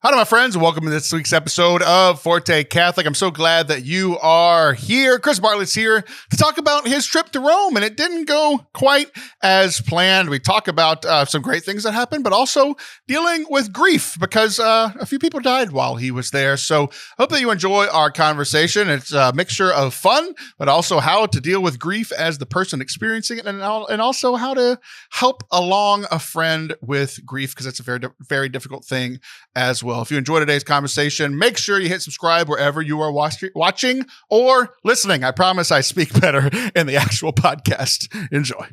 Hi, my friends, and welcome to this week's episode of Forte Catholic. I'm so glad that you are here. Chris Bartlett's here to talk about his trip to Rome, and it didn't go quite as planned. We talk about some great things that happened, but also dealing with grief because a few people died while he was there. So I hope that you enjoy our conversation. It's a mixture of fun, but also how to deal with grief as the person experiencing it, and also how to help along a friend with grief, because it's a very, very difficult thing as well. If you enjoyed today's conversation, make sure you hit subscribe wherever you are watching or listening. I promise I speak better in the actual podcast. Enjoy.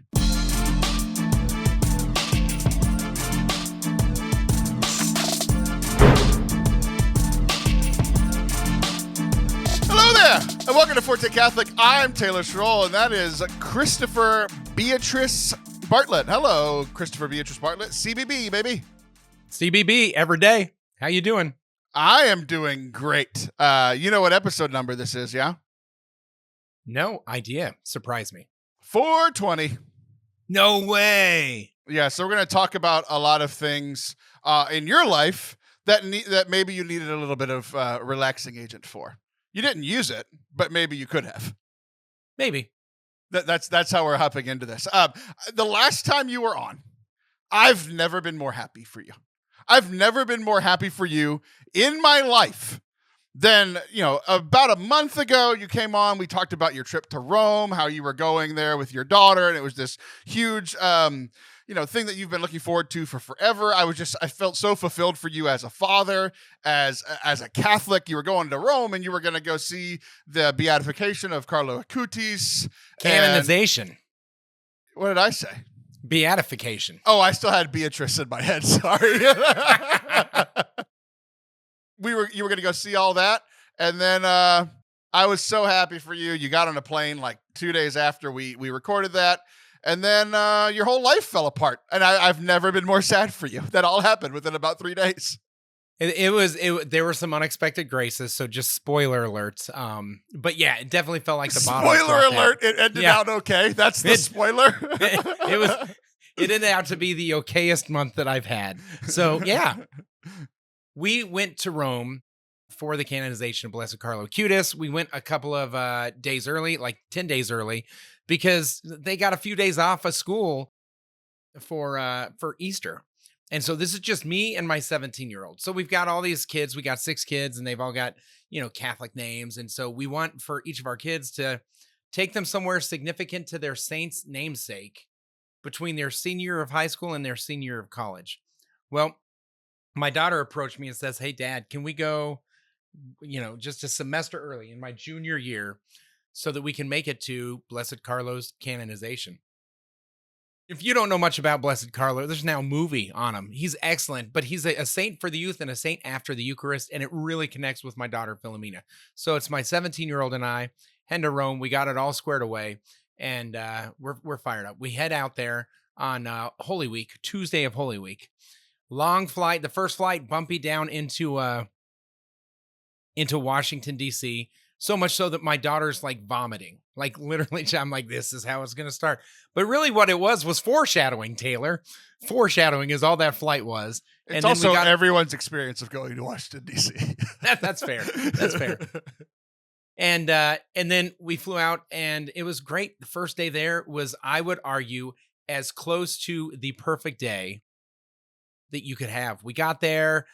Hello there, and welcome to Forte Catholic. I'm Taylor Schroll, and that is Christopher Beatrice Bartlett. Hello, Christopher Beatrice Bartlett. CBB, baby. CBB every day. How you doing? I am doing great. You know what episode number this is, yeah? No idea. Surprise me. 420. No way. Yeah, so we're going to talk about a lot of things in your life that maybe you needed a little bit of relaxing agent for. You didn't use it, but maybe you could have. Maybe. That's how we're hopping into this. The last time you were on, I've never been more happy for you. I've never been more happy for you in my life than, about a month ago you came on. We talked about your trip to Rome, how you were going there with your daughter, and it was this huge, thing that you've been looking forward to for forever. I felt so fulfilled for you as a father, as a Catholic. You were going to Rome and you were going to go see the beatification of Carlo Acutis. Canonization. What did I say? Beatification. Oh, I still had Beatrice in my head. Sorry. You were going to go see all that. And then I was so happy for you. You got on a plane like 2 days after we recorded that. And then your whole life fell apart. And I've never been more sad for you. That all happened within about 3 days. There were some unexpected graces, so just spoiler alerts. But yeah, it definitely felt like the bottom. Spoiler alert! It ended out okay. That's the spoiler. It ended out to be the okayest month that I've had. So yeah, we went to Rome for the canonization of Blessed Carlo Acutis. We went a couple of days early, like 10 days early, because they got a few days off of school for Easter. And so this is just me and my 17-year-old. So we've got all these kids. We got 6 kids, and they've all got, Catholic names. And so we want for each of our kids to take them somewhere significant to their saint's namesake between their senior year of high school and their senior year of college. Well, my daughter approached me and says, "Hey, Dad, can we go, just a semester early in my junior year so that we can make it to Blessed Carlo's canonization?" If you don't know much about Blessed Carlo, there's now a movie on him. He's excellent, but he's a saint for the youth and a saint after the Eucharist, and it really connects with my daughter, Philomena. So it's my 17-year-old and I head to Rome. We got it all squared away, and we're fired up. We head out there on Holy Week, Tuesday of Holy Week. Long flight. The first flight bumpy down into Washington, D.C., so much so that my daughter's like vomiting. Like literally, I'm like, this is how it's going to start. But really what it was foreshadowing, Taylor. Foreshadowing is all that flight was. It's also everyone's experience of going to Washington, D.C. That's fair. That's fair. And then we flew out, and it was great. The first day there was, I would argue, as close to the perfect day that you could have. We got there.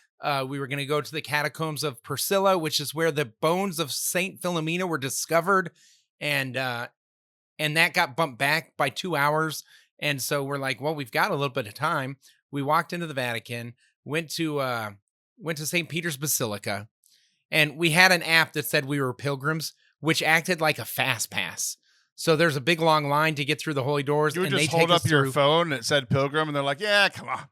We were going to go to the catacombs of Priscilla, which is where the bones of Saint Philomena were discovered. And that got bumped back by 2 hours. And so we're like, well, we've got a little bit of time. We walked into the Vatican, went to St. Peter's Basilica, and we had an app that said we were pilgrims, which acted like a fast pass. So there's a big long line to get through the holy doors. You would just hold up your phone and it said pilgrim, and they're like, yeah, come on.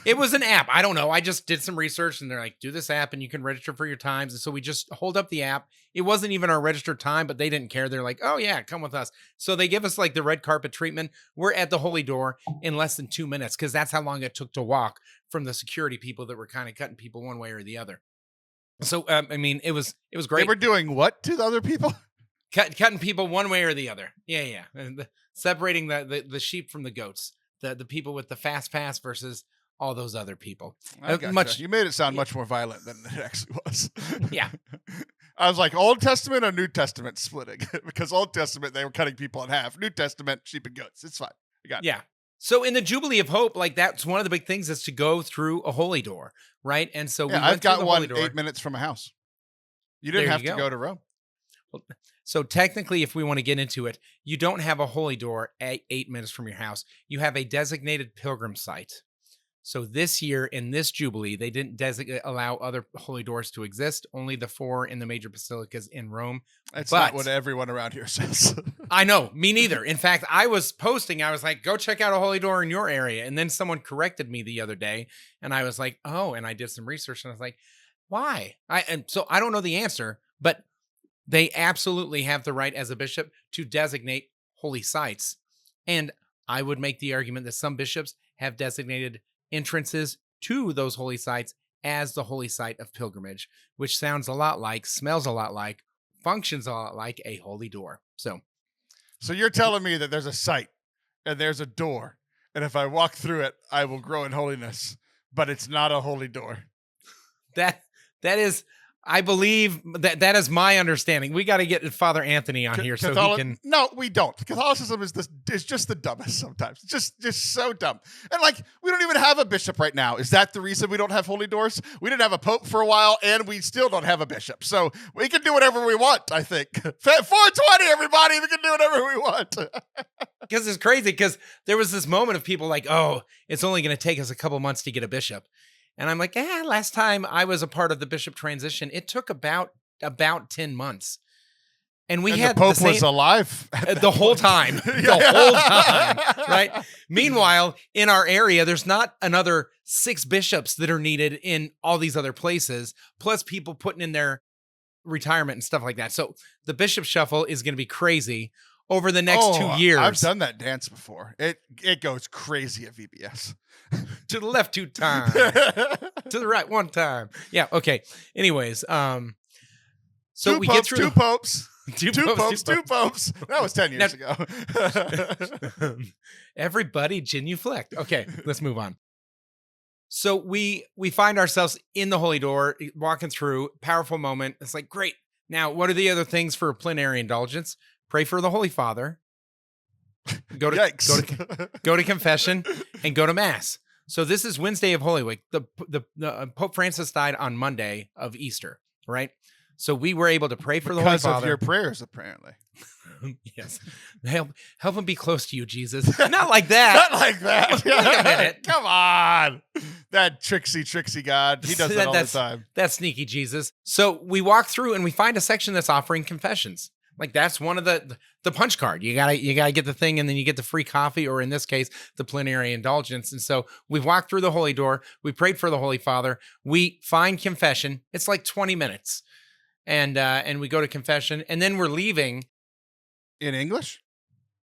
It was an app. I don't know. I just did some research, and they're like, do this app and you can register for your times. And so we just hold up the app. It wasn't even our registered time, but they didn't care. They're like, oh yeah, come with us. So they give us like the red carpet treatment. We're at the holy door in less than 2 minutes, because that's how long it took to walk from the security people that were kind of cutting people one way or the other. So, it was great. They were doing what to the other people? Cutting people one way or the other. Yeah. And separating the sheep from the goats, the people with the fast pass versus all those other people. I gotcha. You made it sound much more violent than it actually was. Yeah. I was like, Old Testament or New Testament splitting? Because Old Testament, they were cutting people in half. New Testament, sheep and goats. It's fine. You got it. Yeah. So in the Jubilee of Hope, like that's one of the big things is to go through a holy door, right? And so I've got one 8 minutes from my house. You didn't have to go to Rome. Well, so technically, if we want to get into it, you don't have a holy door at 8 minutes from your house. You have a designated pilgrim site. So this year in this Jubilee, they didn't allow other holy doors to exist, only the 4 in the major basilicas in Rome. That's not what everyone around here says. I know, me neither. In fact, I was posting, I was like, go check out a holy door in your area. And then someone corrected me the other day, and I was like, oh, and I did some research, and I was like, why? And so I don't know the answer, but they absolutely have the right as a bishop to designate holy sites. And I would make the argument that some bishops have designated entrances to those holy sites as the holy site of pilgrimage, which sounds a lot like, smells a lot like, functions a lot like a holy door. So you're telling me that there's a site and there's a door, and if I walk through it, I will grow in holiness, but it's not a holy door. That is, I believe that is my understanding. We got to get Father Anthony on here so he can. No, we don't. Catholicism is just the dumbest sometimes. Just so dumb. And like, we don't even have a bishop right now. Is that the reason we don't have holy doors? We didn't have a pope for a while, and we still don't have a bishop. So we can do whatever we want, I think. 420, everybody. We can do whatever we want. Because it's crazy, because there was this moment of people like, oh, it's only going to take us a couple months to get a bishop. And I'm like, last time I was a part of the bishop transition, it took about 10 months. And had the Pope was alive the whole time. The whole time, right? Meanwhile, in our area, there's not another 6 bishops that are needed in all these other places, plus people putting in their retirement and stuff like that. So the bishop shuffle is going to be crazy over the next 2 years. I've done that dance before. It goes crazy at VBS. To the left 2 times. To the right 1 time. Yeah, okay. Anyways, so we get through 2 popes. 2 popes. That was 10 years ago. Everybody genuflect. Okay, let's move on. So we find ourselves in the Holy Door, walking through, powerful moment. It's like, great. Now, what are the other things for plenary indulgence? Pray for the Holy Father. Go to confession and go to Mass. So this is Wednesday of Holy Week. The Pope Francis died on Monday of Easter, right? So we were able to pray for the Holy Father. Because of your prayers, apparently. Yes. Help him be close to you, Jesus. Not like that. Not like that. Wait a minute. Come on. That tricksy God. He does that all the time. That's sneaky Jesus. So we walk through and we find a section that's offering confessions. Like that's one of the punch card. You gotta get the thing, and then you get the free coffee, or in this case, the plenary indulgence. And so we've walked through the Holy Door. We prayed for the Holy Father. We find confession. It's like 20 minutes, and we go to confession, and then we're leaving. In English?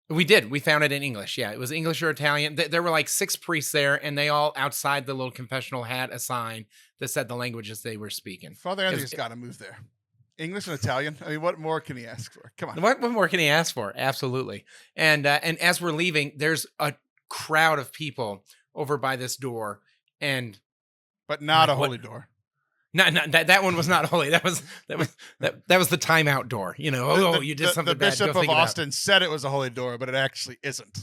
We did. We found it in English. Yeah, it was English or Italian. There were like 6 priests there, and they all outside the little confessional had a sign that said the languages they were speaking. Father Anthony's got to move there. English and Italian. I mean, what more can he ask for? Come on. What more can he ask for? Absolutely. And as we're leaving, there's a crowd of people over by this door, but not a holy door. No, that one was not holy. That was the timeout door. You know, you did something bad. The Bishop of Austin said it was a holy door, but it actually isn't.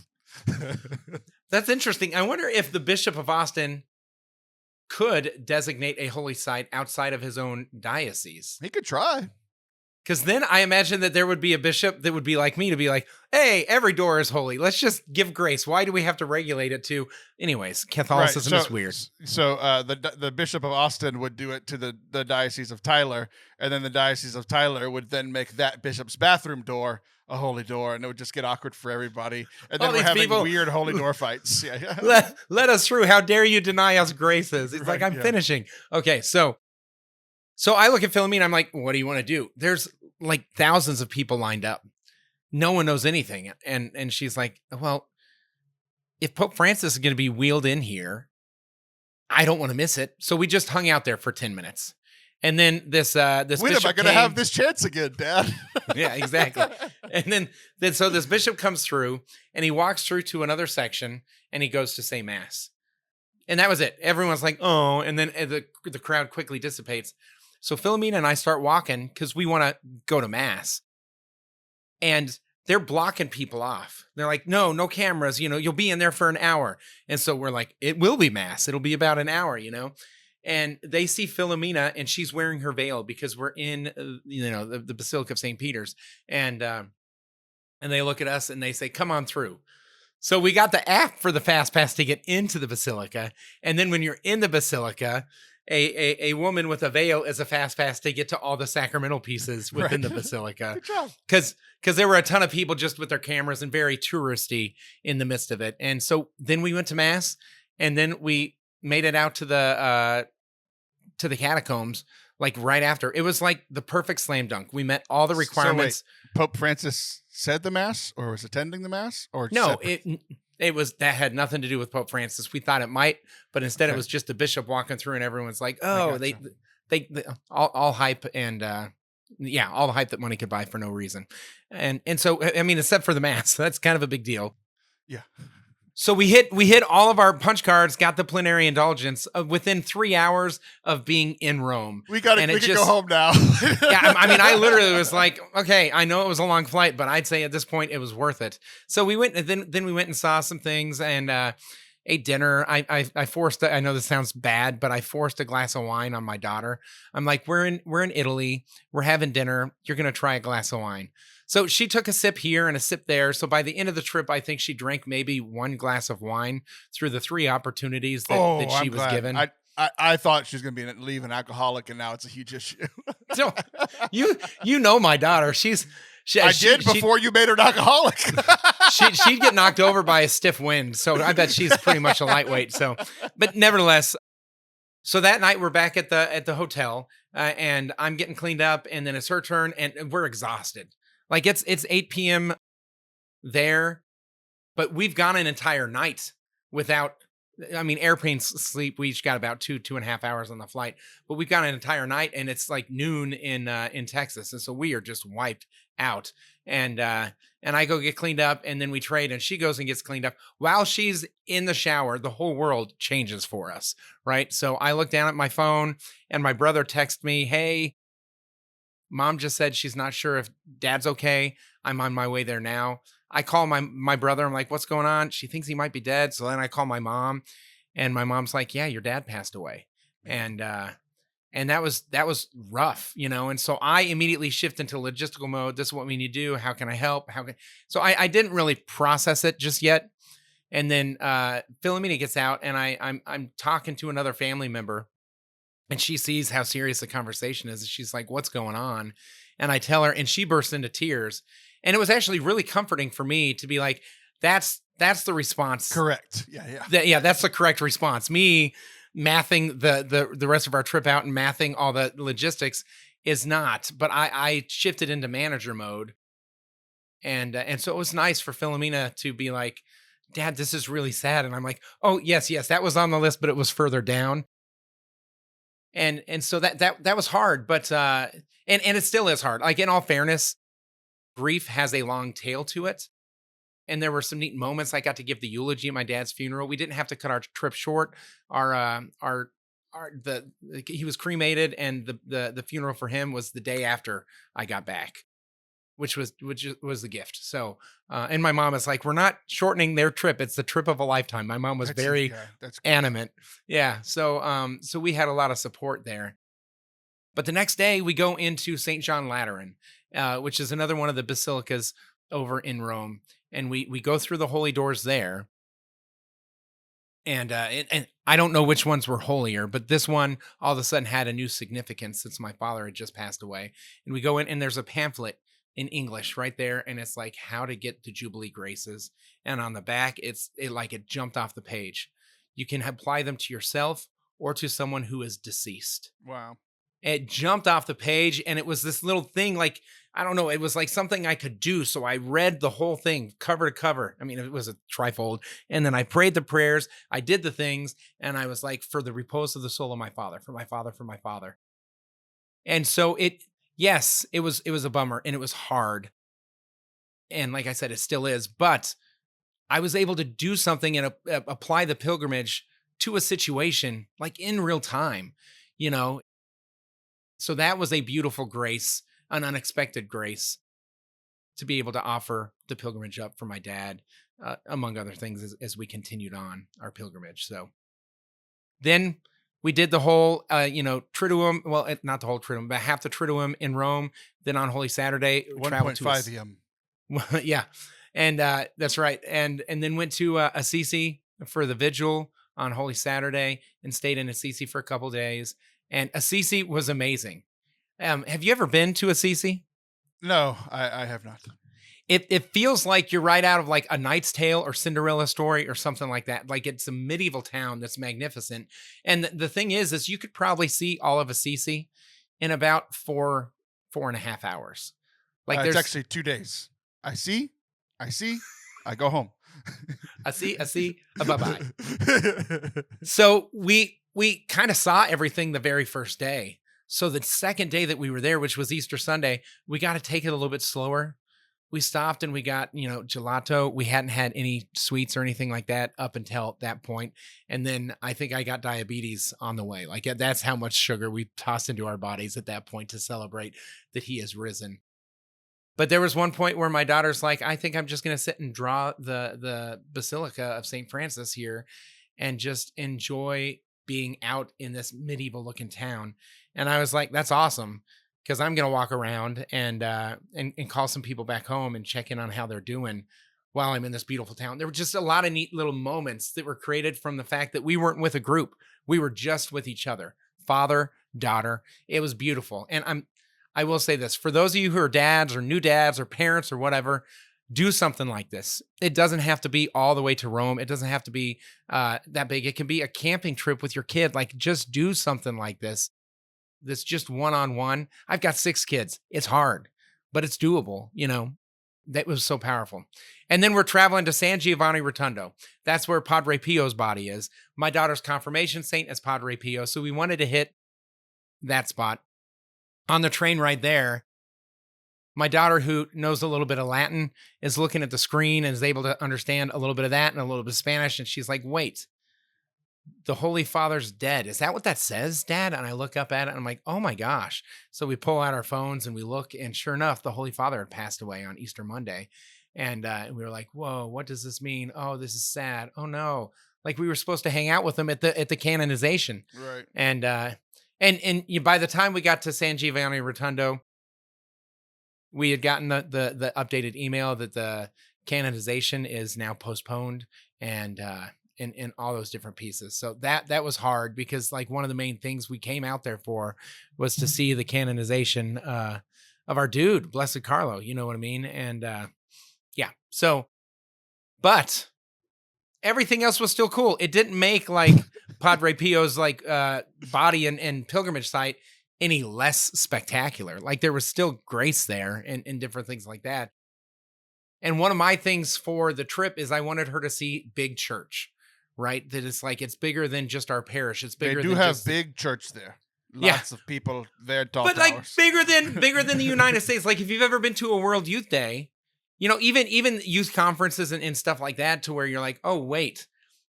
That's interesting. I wonder if the Bishop of Austin could designate a holy site outside of his own diocese. He could try. Because then I imagine that there would be a bishop that would be like me to be like, hey, every door is holy. Let's just give grace. Why do we have to regulate it to? Anyways, Catholicism is weird. So the Bishop of Austin would do it to the Diocese of Tyler, and then the Diocese of Tyler would then make that bishop's bathroom door a holy door, and it would just get awkward for everybody. And then we're having weird holy door fights. Yeah. Let us through. How dare you deny us graces? It's like, I'm finishing. Okay, so I look at Philomene, I'm like, what do you want to do? There's like thousands of people lined up. No one knows anything. And she's like, well, if Pope Francis is going to be wheeled in here, I don't want to miss it. So we just hung out there for 10 minutes. And then this when am I going to have this chance again, Dad? Yeah, exactly. And then so this bishop comes through, and he walks through to another section, and he goes to say Mass. And that was it. Everyone's like, oh, and then the crowd quickly dissipates. So Philomena and I start walking because we want to go to mass. And they're blocking people off. They're like, no cameras, you'll be in there for an hour. And so we're like, it will be mass. It'll be about an hour, And they see Philomena and she's wearing her veil because we're in, the Basilica of St. Peter's. And they look at us and they say, come on through. So we got the app for the fast pass to get into the Basilica. And then when you're in the Basilica, a woman with a veil is a fast pass to get to all the sacramental pieces within the Basilica. Good job. Because there were a ton of people just with their cameras and very touristy in the midst of it. And so then we went to mass and then we made it out to the catacombs like right after. It was like the perfect slam dunk. We met all the requirements. So wait, Pope Francis said the mass or was attending the mass or no, it was that had nothing to do with Pope Francis. We thought it might, but instead it was just the bishop walking through and everyone's like, oh, they all hype and all the hype that money could buy for no reason. And so, I mean, except for the mass, that's kind of a big deal. Yeah. So we hit all of our punch cards, got the plenary indulgence within 3 hours of being in Rome. We can go home now. Yeah, I mean, I literally was like, okay, I know it was a long flight, but I'd say at this point it was worth it. So we went, and then we went and saw some things and ate dinner. I forced. I know this sounds bad, but I forced a glass of wine on my daughter. I'm like, we're in Italy, we're having dinner. You're gonna try a glass of wine. So she took a sip here and a sip there. So by the end of the trip, I think she drank maybe one glass of wine through the 3 opportunities that she was given. I thought she was going to leave an alcoholic, and now it's a huge issue. So you know my daughter. I did before you made her an alcoholic. She'd get knocked over by a stiff wind. So I bet she's pretty much a lightweight. So, but nevertheless, so that night we're back at the hotel, and I'm getting cleaned up, and then it's her turn, and we're exhausted. Like it's 8 p.m. there, but we've gone an entire night without, I mean, airplane sleep. We each got about 2.5 hours on the flight, but we've gone an entire night and it's like noon in Texas. And so we are just wiped out. And I go get cleaned up and then we trade and she goes and gets cleaned up. While she's in the shower, the whole world changes for us, right? So I look down at my phone and my brother texts me, hey, Mom just said she's not sure if Dad's okay. I'm on my way there now. I call my brother. I'm like, what's going on? She thinks he might be dead. So then I call my mom and my mom's like, yeah, your dad passed away. And that was rough, And so I immediately shift into logistical mode. This is what we need to do. How can I help? So I didn't really process it just yet. And then Philomena gets out and I'm talking to another family member. And she sees how serious the conversation is. She's like, what's going on? And I tell her, and she bursts into tears. And it was actually really comforting for me to be like, that's the response. Correct. Yeah. That's the correct response. Me mathing the rest of our trip out and mathing all the logistics is not. But I shifted into manager mode. And so it was nice for Philomena to be like, Dad, this is really sad. And I'm like, oh, yes, that was on the list, but it was further down. And so that was hard, but and it still is hard. Like in all fairness, grief has a long tail to it. And there were some neat moments. I got to give the eulogy at my dad's funeral. We didn't have to cut our trip short. He was cremated and the funeral for him was the day after I got back, which was the gift. So and my mom is like, we're not shortening their trip. It's the trip of a lifetime. My mom was very adamant. Yeah. So we had a lot of support there. But the next day we go into St. John Lateran, which is another one of the basilicas over in Rome. And we go through the holy doors there. And I don't know which ones were holier, but this one all of a sudden had a new significance since my father had just passed away. And we go in and there's a pamphlet in English right there. And it's like how to get the Jubilee graces. And on the back, it jumped off the page. You can apply them to yourself or to someone who is deceased. Wow. It jumped off the page and it was this little thing like, I don't know, it was like something I could do. So I read the whole thing cover to cover. I mean, it was a trifold. And then I prayed the prayers. I did the things. And I was like, for the repose of the soul of my father, for my father, for my father. And so it was a bummer and it was hard. And like I said, it still is. But I was able to do something and apply the pilgrimage to a situation like in real time, you know. So that was a beautiful grace, an unexpected grace to be able to offer the pilgrimage up for my dad, among other things, as we continued on our pilgrimage. So then we did the whole, Triduum. Well, not the whole Triduum, but half the Triduum in Rome. Then on Holy Saturday, traveled to 1.5 EM. Well, yeah, and that's right. And then went to Assisi for the vigil on Holy Saturday and stayed in Assisi for a couple days. And Assisi was amazing. Have you ever been to Assisi? No, I have not. It feels like you're right out of like A Knight's Tale or Cinderella story or something like that. Like it's a medieval town that's magnificent. And the thing is you could probably see all of Assisi in about 4.5 hours. Like it's actually 2 days. I see, I go home. I see, bye-bye. So we kind of saw everything the very first day. So the second day that we were there, which was Easter Sunday, we got to take it a little bit slower. We stopped and we got, gelato. We hadn't had any sweets or anything like that up until that point. And then I think I got diabetes on the way. Like that's how much sugar we tossed into our bodies at that point to celebrate that he has risen. But there was one point where my daughter's like, I think I'm just going to sit and draw the Basilica of St. Francis here and just enjoy being out in this medieval looking town. And I was like, that's awesome. Because I'm going to walk around and call some people back home and check in on how they're doing while I'm in this beautiful town. There were just a lot of neat little moments that were created from the fact that we weren't with a group. We were just with each other, father, daughter. It was beautiful. And I will say this, for those of you who are dads or new dads or parents or whatever, do something like this. It doesn't have to be all the way to Rome. It doesn't have to be that big. It can be a camping trip with your kid. Like just do something like this. That's just one-on-one. I've got 6 kids. It's hard, but it's doable. That was so powerful. And then we're traveling to San Giovanni Rotondo. That's where Padre Pio's body is. My daughter's confirmation saint is Padre Pio. So we wanted to hit that spot. On the train right there, my daughter, who knows a little bit of Latin, is looking at the screen and is able to understand a little bit of that and a little bit of Spanish. And she's like, wait, the Holy Father's dead. Is that what that says, Dad? And I look up at it and I'm like, oh my gosh. So we pull out our phones and we look, and sure enough, the Holy Father had passed away on Easter Monday. And we were like, whoa, what does this mean? Oh, this is sad. Oh no. Like we were supposed to hang out with him at the canonization. Right. And by the time we got to San Giovanni Rotondo, we had gotten the updated email that the canonization is now postponed and in all those different pieces. So that was hard because like one of the main things we came out there for was to see the canonization of our dude, Blessed Carlo, you know what I mean? And yeah, so, but everything else was still cool. It didn't make like Padre Pio's like body and pilgrimage site any less spectacular. Like there was still grace there and different things like that. And one of my things for the trip is I wanted her to see big church, right? That it's like, it's bigger than just our parish. It's bigger. They do have big church there. Lots of people there. But like bigger than the United States. Like if you've ever been to a World Youth Day, even youth conferences and stuff like that, to where you're like, oh, wait,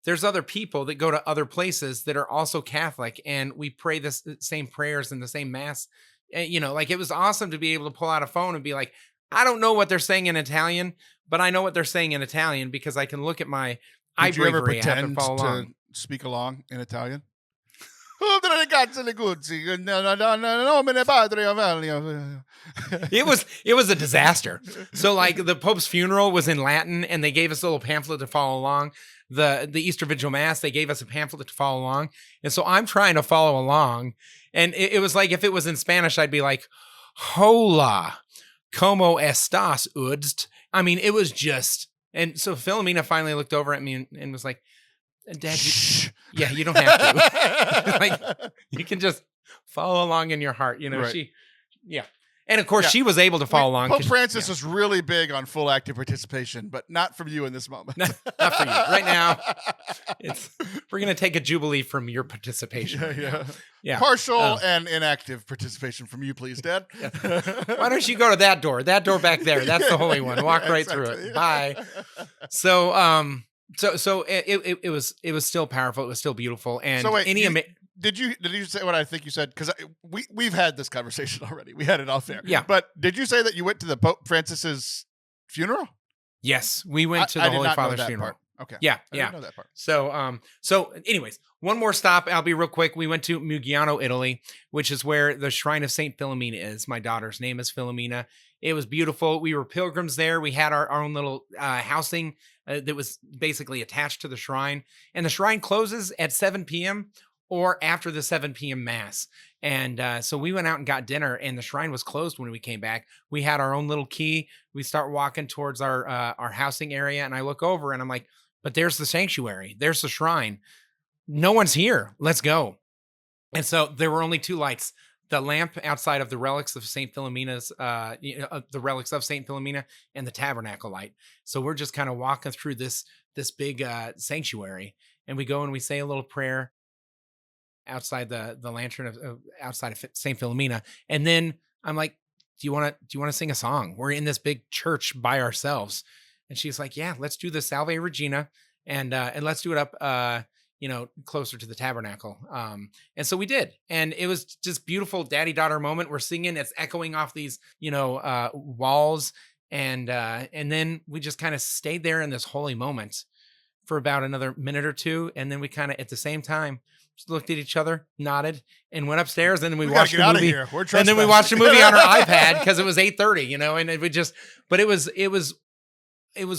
there's other people that go to other places that are also Catholic, and we pray the same prayers in the same mass. Like it was awesome to be able to pull out a phone and be like, I don't know what they're saying in Italian, but I know what they're saying in Italian because I can look at my Did you ever iBreviary app and pretend follow to along. speak along in Italian? It was a disaster. So like the Pope's funeral was in Latin, and they gave us a little pamphlet to follow along. The Easter Vigil Mass, they gave us a pamphlet to follow along. And so I'm trying to follow along. And it was like, if it was in Spanish, I'd be like, hola, como estás, udst? I mean, it was just, and so Philomena finally looked over at me and was like, Dad, you don't have to. Like, you can just follow along in your heart, Right. And of course, she was able to follow along. Pope Francis was really big on full active participation, but not from you in this moment. Not for you. Right now, we're going to take a jubilee from your participation. Yeah. Partial and inactive participation from you, please, Dad. Yeah. Why don't you go to that door? That door back there. That's the holy one. Walk right through it. Bye. So, So it was still powerful. It was still beautiful. And So wait, did you say what I think you said? Because we've had this conversation already. We had it off there. Yeah. But did you say that you went to the Pope Francis's funeral? Yes, we went to the Holy Father's funeral. Part. Okay. Yeah, I didn't know that part. So anyways, one more stop. I'll be real quick. We went to Muggiano, Italy, which is where the shrine of Saint Philomena is. My daughter's name is Philomena. It was beautiful. We were pilgrims there. We had our own little housing that was basically attached to the shrine, and the shrine closes at 7 p.m. or after the 7 p.m. mass. And so we went out and got dinner, and the shrine was closed when we came back. We had our own little key. We start walking towards our housing area, and I look over and I'm like, but there's the sanctuary. There's the shrine. No one's here. Let's go. And so there were only two lights: the lamp outside of the relics of Saint Philomena's, the relics of Saint Philomena, and the tabernacle light. So we're just kind of walking through this big sanctuary, and we go and we say a little prayer outside the lantern of outside of Saint Philomena, and then I'm like, do you want to sing a song? We're in this big church by ourselves. And she's like, yeah, let's do the Salve Regina, and let's do it up closer to the tabernacle. And so we did, and it was just beautiful daddy-daughter moment. We're singing, it's echoing off these walls, and then we just kind of stayed there in this holy moment for about another minute or two, and then we kind of at the same time just looked at each other, nodded, and went upstairs, and then we watched a movie. And then we watched a movie on our iPad because it was 8:30, and we just, but it was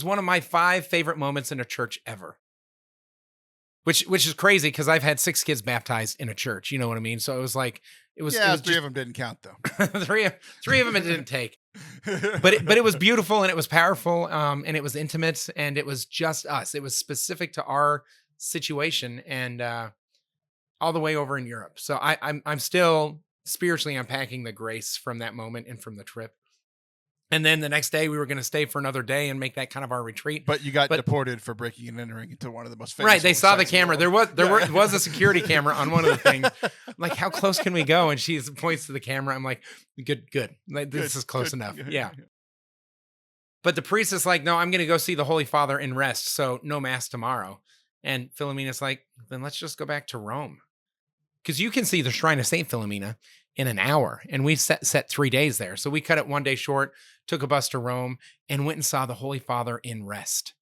one of my 5 favorite moments in a church ever. Which is crazy because I've had 6 kids baptized in a church. You know what I mean? So it was like, it was 3 of them didn't count though. three of them it didn't take. But it was beautiful, and it was powerful, and it was intimate, and it was just us. It was specific to our situation, and all the way over in Europe. So I'm still spiritually unpacking the grace from that moment and from the trip. And then the next day we were going to stay for another day and make that kind of our retreat. But you got deported for breaking and entering into one of the most famous. Right. They saw the camera. There was a security camera on one of the things. I'm like, how close can we go? And she points to the camera. I'm like, good. Like, this is close enough. Yeah. But the priest is like, no, I'm going to go see the Holy Father and rest. So no mass tomorrow. And Philomena's like, then let's just go back to Rome. Because you can see the shrine of Saint Philomena in an hour, and we set 3 days there. So we cut it 1 day short, took a bus to Rome, and went and saw the Holy Father in rest.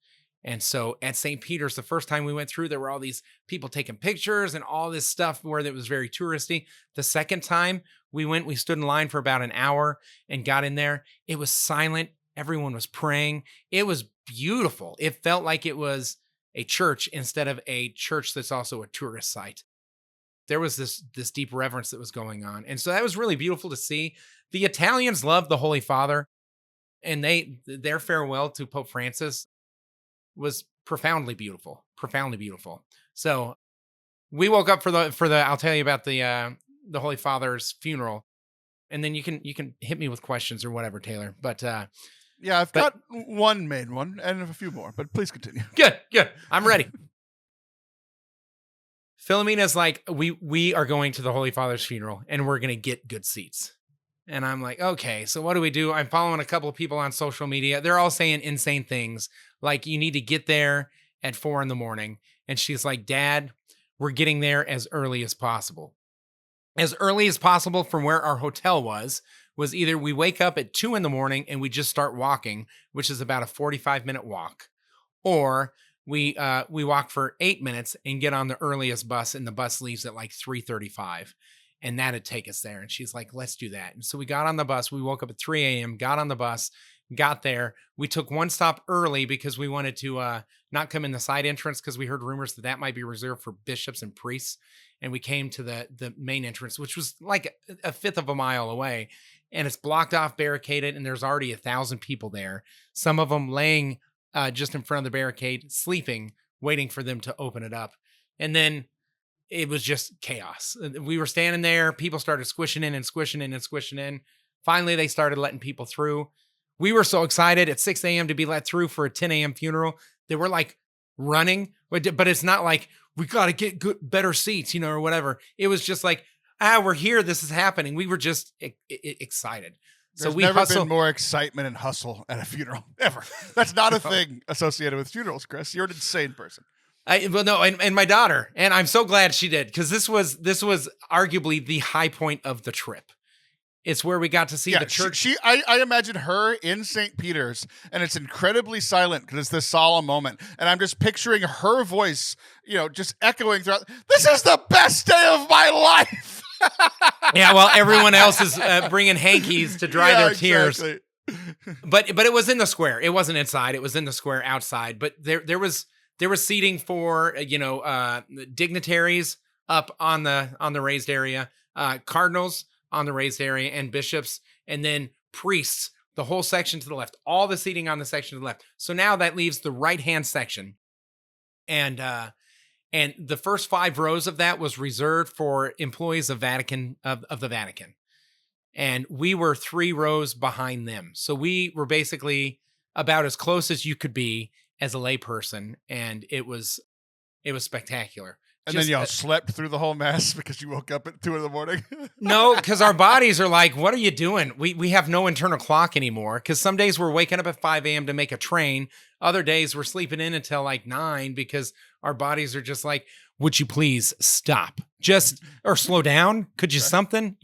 And so at St. Peter's, the first time we went through, there were all these people taking pictures and all this stuff where it was very touristy. The second time we went, we stood in line for about an hour and got in there. It was silent. Everyone was praying. It was beautiful. It felt like it was a church instead of a church that's also a tourist site. There was this deep reverence that was going on. And so that was really beautiful to see. The Italians loved the Holy Father, and their farewell to Pope Francis was profoundly beautiful. So we woke up for the I'll tell you about the Holy Father's funeral, and then you can hit me with questions or whatever, Taylor. But yeah, I've got one main one and a few more, but please continue. Good. I'm ready. Philomena's like, we are going to the Holy Father's funeral, and we're going to get good seats. And I'm like, okay, so what do we do? I'm following a couple of people on social media. They're all saying insane things. Like, you need to get there at 4 a.m. And she's like, Dad, we're getting there as early as possible. As early as possible from where our hotel was either we wake up at 2 a.m. and we just start walking, which is about a 45-minute walk, or we walk for 8 minutes and get on the earliest bus, and the bus leaves at like 3:35, and that'd take us there. And she's like, let's do that. And so we got on the bus. We woke up at 3 a.m., got on the bus, got there. We took one stop early because we wanted to not come in the side entrance because we heard rumors that might be reserved for bishops and priests. And we came to the main entrance, which was like a fifth of a mile away, and it's blocked off, barricaded, and there's already 1,000 people there. Some of them laying just in front of the barricade, sleeping, waiting for them to open it up. And then it was just chaos. We were standing there. People started squishing in. Finally, they started letting people through. We were so excited at 6 a.m. to be let through for a 10 a.m. funeral. They were like running, but it's not like we got to get better seats, or whatever. It was just like, we're here. This is happening. We were just excited. There's never been more excitement and hustle at a funeral, ever. That's not a thing associated with funerals, Chris. You're an insane person. And my daughter, and I'm so glad she did, because this was arguably the high point of the trip. It's where we got to see the church. I imagine her in St. Peter's, and it's incredibly silent because it's this solemn moment. And I'm just picturing her voice, just echoing throughout. This is the best day of my life. Yeah, well, everyone else is bringing hankies to dry their tears. Exactly. But it was in the square. It wasn't inside. It was in the square outside. But there was seating for dignitaries up on the raised area, cardinals on the raised area, and bishops, and then priests, the whole section to the left, all the seating on the section to the left. So now that leaves the right-hand section. And the first 5 rows of that was reserved for employees of the Vatican. And we were 3 rows behind them. So we were basically about as close as you could be as a layperson. And it was spectacular. And then y'all slept through the whole mess because you woke up at 2 a.m. No, because our bodies are like, what are you doing? We have no internal clock anymore. Because some days we're waking up at 5 a.m. to make a train. Other days we're sleeping in until like 9 because our bodies are just like, would you please stop? Or slow down? Could you something?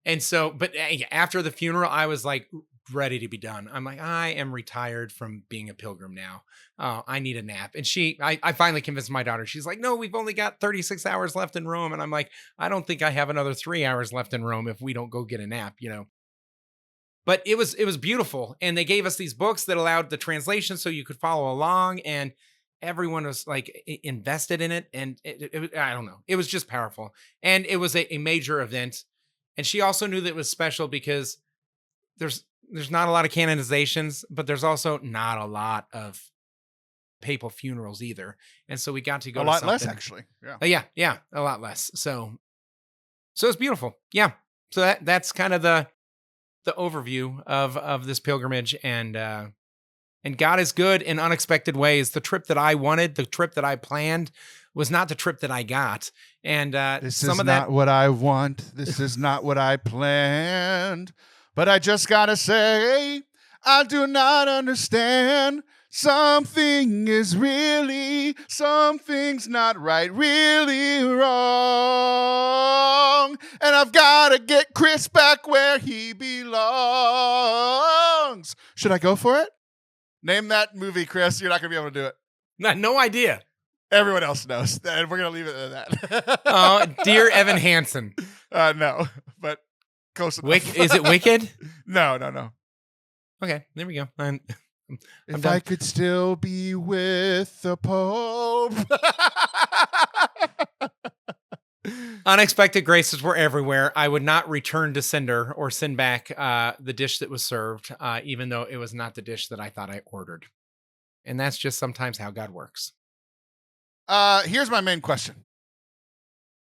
And so, but after the funeral, I was like ready to be done. I'm like, I am retired from being a pilgrim now. I need a nap. And I finally convinced my daughter. She's like, no, we've only got 36 hours left in Rome. And I'm like, I don't think I have another 3 hours left in Rome if we don't go get a nap, But it was beautiful. And they gave us these books that allowed the translation so you could follow along. And everyone was like invested in it. And I don't know. It was just powerful. And it was a major event. And she also knew that it was special because there's not a lot of canonizations, but there's also not a lot of papal funerals either. And so we got to go a lot less, actually. Yeah. Yeah, a lot less. So it's beautiful. Yeah. So that's kind of the overview of this pilgrimage, and God is good in unexpected ways. The trip that I wanted, the trip that I planned, was not the trip that I got. And this is not what I want. This is not what I planned. But I just gotta say, I do not understand. Something's not right, really wrong. And I've gotta get Chris back where he belongs. Should I go for it? Name that movie, Chris. You're not gonna be able to do it. No idea. Everyone else knows. And we're gonna leave it at that. Dear Evan Hansen. No, but close enough. Is it Wicked? No. Okay, there we go. If I could still be with the Pope. Unexpected graces were everywhere. I would not return to sender or send back the dish that was served, even though it was not the dish that I thought I ordered. And that's just sometimes how God works. Here's my main question.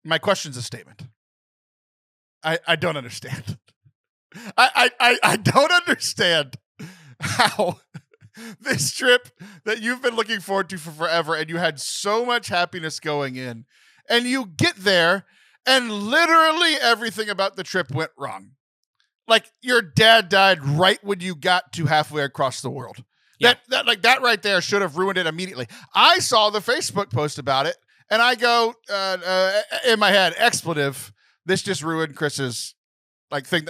My question's a statement. I don't understand. I don't understand how this trip that you've been looking forward to for forever, and you had so much happiness going in, and you get there and literally everything about the trip went wrong. Like your dad died right when you got to halfway across the world. Yeah. That right there should have ruined it immediately. I saw the Facebook post about it, and I go in my head, expletive. This just ruined Chris's thing.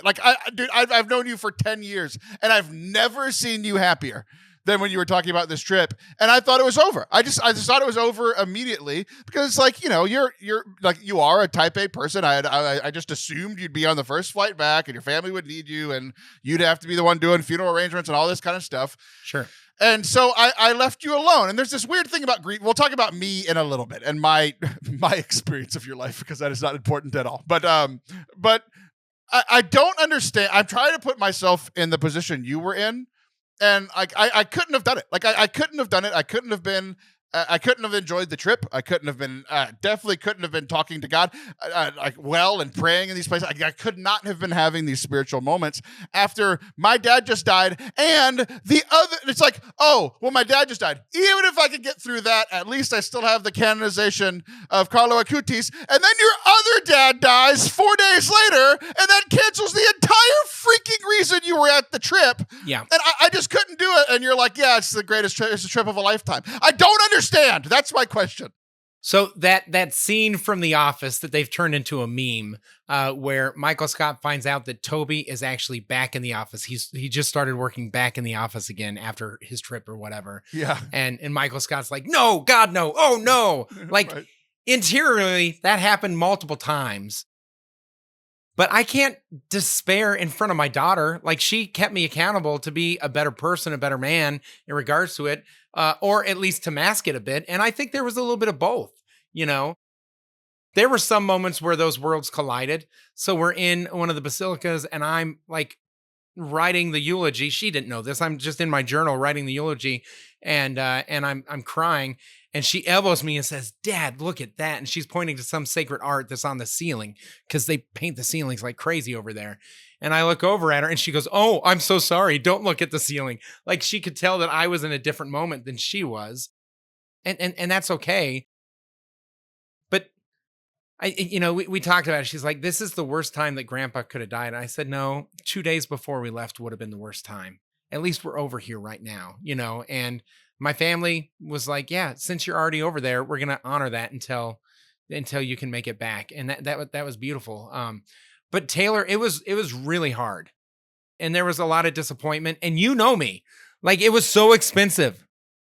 I've known you for 10 years, and I've never seen you happier than when you were talking about this trip. And I thought it was over. I just thought it was over immediately because you're like, you are a type A person. I just assumed you'd be on the first flight back and your family would need you and you'd have to be the one doing funeral arrangements and all this kind of stuff. Sure. And so I left you alone. And there's this weird thing about grief. We'll talk about me in a little bit and my experience of your life, because that is not important at all. But I don't understand. I'm trying to put myself in the position you were in. And I couldn't have done it. I couldn't have done it. I couldn't have been. I couldn't have enjoyed the trip. I couldn't have been. Definitely couldn't have been talking to God and praying in these places. I could not have been having these spiritual moments after my dad just died. And the other, it's like, oh, well, my dad just died. Even if I could get through that, at least I still have the canonization of Carlo Acutis. And then your other dad dies 4 days later, and that cancels the entire reason you were at the trip. Yeah. And I just couldn't do it. And you're like, yeah, it's the greatest trip. It's the trip of a lifetime. I don't understand. That's my question. So that scene from The Office that they've turned into a meme, where Michael Scott finds out that Toby is actually back in the office. He just started working back in the office again after his trip or whatever. Yeah. And Michael Scott's like, no, God, no. Oh, no. Like, right. Interiorly, that happened multiple times. But I can't despair in front of my daughter. Like, she kept me accountable to be a better person, a better man in regards to it, or at least to mask it a bit. And I think there was a little bit of both, There were some moments where those worlds collided. So we're in one of the basilicas and I'm like writing the eulogy. She didn't know this. I'm just in my journal writing the eulogy and I'm crying. And she elbows me and says, Dad, look at that. And she's pointing to some sacred art that's on the ceiling because they paint the ceilings like crazy over there. And I look over at her and she goes, oh, I'm so sorry. Don't look at the ceiling. Like she could tell that I was in a different moment than she was. And that's okay. But we talked about it. She's like, this is the worst time that Grandpa could have died. And I said, no, 2 days before we left would have been the worst time. At least we're over here right now, and my family was like, yeah, since you're already over there, we're going to honor that until you can make it back. And that was beautiful. But Taylor, it was really hard. And there was a lot of disappointment. And me, like it was so expensive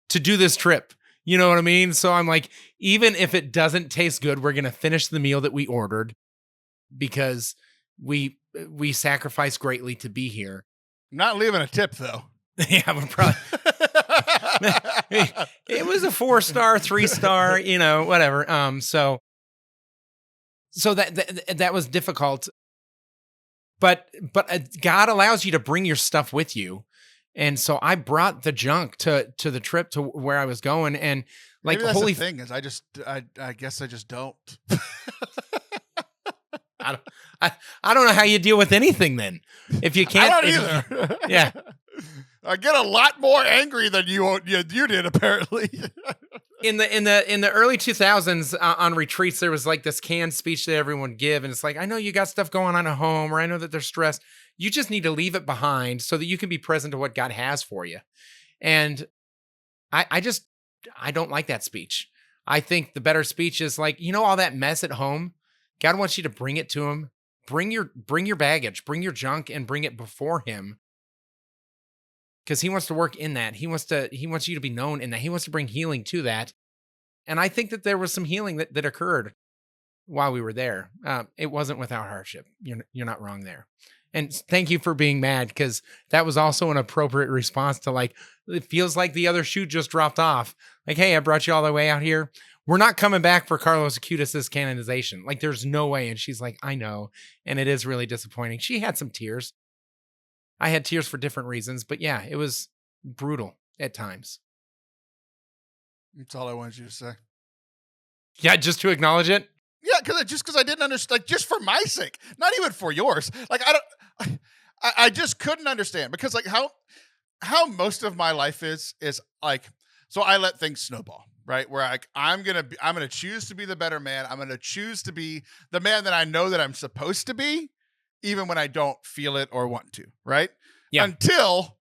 to do this trip. You know what I mean? So I'm like, even if it doesn't taste good, we're going to finish the meal that we ordered because we sacrificed greatly to be here. Not leaving a tip though. Yeah, we're probably. It was a 4-star, 3-star, whatever. So that was difficult. But God allows you to bring your stuff with you. And so I brought the junk to the trip to where I was going. And like, maybe that's the thing is I guess I just don't. I don't know how you deal with anything then. If you can't. I don't either. Yeah. I get a lot more angry than you did apparently. In the early 2000s on retreats, there was like this canned speech that everyone give. And it's like, I know you got stuff going on at home, or I know that they're stressed. You just need to leave it behind so that you can be present to what God has for you. And I don't like that speech. I think the better speech is like, all that mess at home, God wants you to bring it to him. Bring your baggage, bring your junk and bring it before him. Because he wants to work in that. He wants you to be known in that. He wants to bring healing to that. And I think that there was some healing that occurred while we were there. It wasn't without hardship. You're not wrong there. And thank you for being mad, because that was also an appropriate response to like, it feels like the other shoe just dropped off. Like, hey, I brought you all the way out here. We're not coming back for Carlo Acutis' canonization. Like, there's no way. And she's like, I know. And it is really disappointing. She had some tears. I had tears for different reasons, but yeah, it was brutal at times. That's all I wanted you to say. Yeah, just to acknowledge it. Yeah, because I didn't understand. Like, just for my sake, not even for yours. Like, I just couldn't understand, because like how most of my life is like, so I let things snowball, right? Where I'm gonna choose to be the better man. I'm gonna choose to be the man that I know that I'm supposed to be, even when I don't feel it or want to, right? Yeah. Until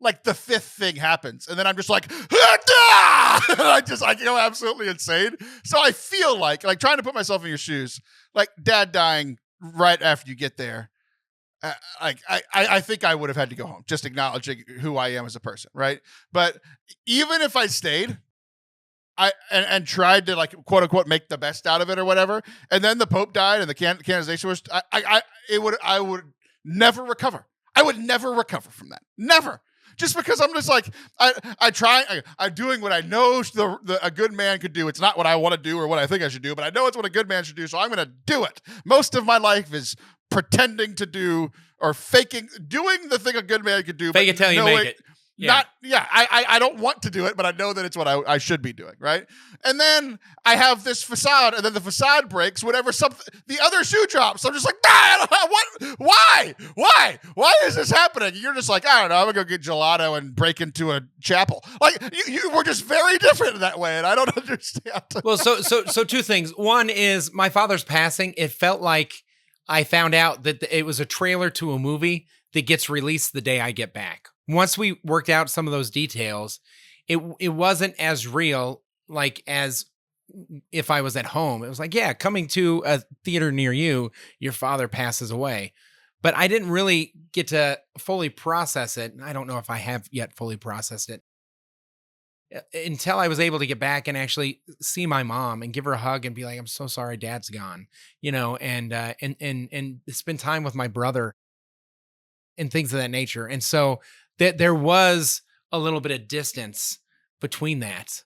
like the fifth thing happens, and then I'm just like, I go absolutely insane. So I feel like trying to put myself in your shoes, like Dad dying right after you get there. I think I would have had to go home, just acknowledging who I am as a person, right? But even if I stayed, and tried to like quote unquote make the best out of it or whatever, and then the Pope died and the canonization was, I would never recover. I would never recover from that. Never. Just because I'm just like, I'm doing what I know a good man could do. It's not what I want to do or what I think I should do, but I know it's what a good man should do, so I'm going to do it. Most of my life is pretending to do or doing the thing a good man could do. Fake it till you make it. Yeah. I don't want to do it, but I know that it's what I should be doing, right? And then I have this facade, and then the facade breaks whenever the other shoe drops. I'm just like, why is this happening? You're just like, I don't know, I'm gonna go get gelato and break into a chapel. Like you were just very different in that way, and I don't understand. Well, so two things. One is my father's passing. It felt like I found out that it was a trailer to a movie that gets released the day I get back. Once we worked out some of those details, it wasn't as real like as if I was at home. It was like, yeah, coming to a theater near you, your father passes away. But I didn't really get to fully process it. I don't know if I have yet fully processed it until I was able to get back and actually see my mom and give her a hug and be like, I'm so sorry dad's gone, and spend time with my brother and things of that nature. And so there was a little bit of distance between that.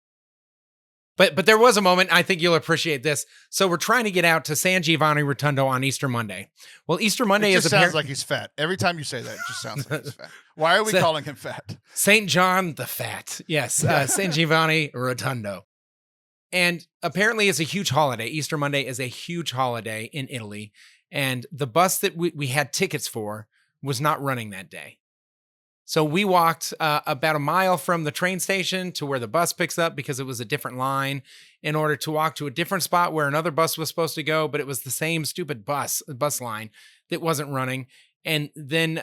But there was a moment, I think you'll appreciate this. So we're trying to get out to San Giovanni Rotondo on Easter Monday. Well, Easter Monday sounds like he's fat. Every time you say that, it just sounds like he's fat. Why are we calling him fat? St. John the Fat. Yes, San Giovanni Rotondo. And apparently it's a huge holiday. Easter Monday is a huge holiday in Italy. And the bus that we had tickets for was not running that day. So we walked about a mile from the train station to where the bus picks up because it was a different line in order to walk to a different spot where another bus was supposed to go, but it was the same stupid bus line that wasn't running. And then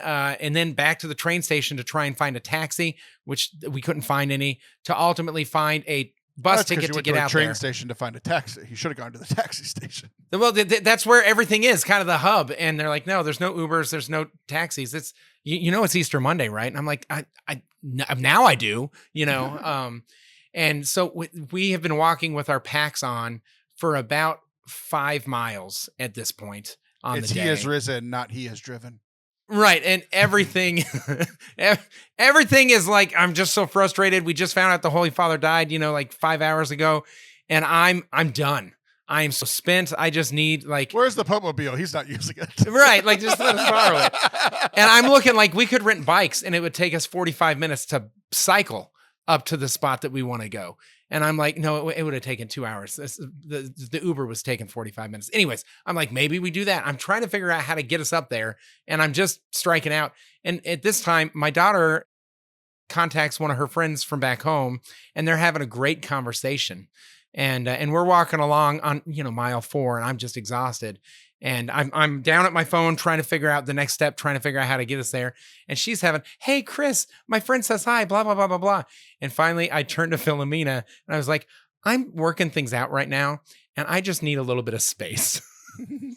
back to the train station to try and find a taxi, which we couldn't find any, to ultimately find a bus ticket to get out there. Train station to find a taxi. You should have gone to the taxi station. Well, that's where everything is, kind of the hub. And they're like, no, there's no Ubers, there's no taxis. It's it's Easter Monday, right? And I'm like, now I do, and so we have been walking with our packs on for about 5 miles at this point on the day. He has risen, not he has driven. Right. And everything is like, I'm just so frustrated. We just found out the Holy Father died, like 5 hours ago, and I'm done. I am so spent. I just need where's the Pope-mobile? He's not using it. Right. Just let us borrow it. And I'm looking like we could rent bikes and it would take us 45 minutes to cycle up to the spot that we want to go. And I'm like, no, it would have taken 2 hours. The Uber was taking 45 minutes. Anyways, I'm like, maybe we do that. I'm trying to figure out how to get us up there, and I'm just striking out. And at this time, my daughter contacts one of her friends from back home, and they're having a great conversation. And we're walking along on, mile 4, and I'm just exhausted. And I'm down at my phone trying to figure out the next step, trying to figure out how to get us there. And she's having, hey, Chris, my friend says hi, blah, blah, blah, blah, blah. And finally, I turned to Philomena, and I was like, I'm working things out right now, and I just need a little bit of space.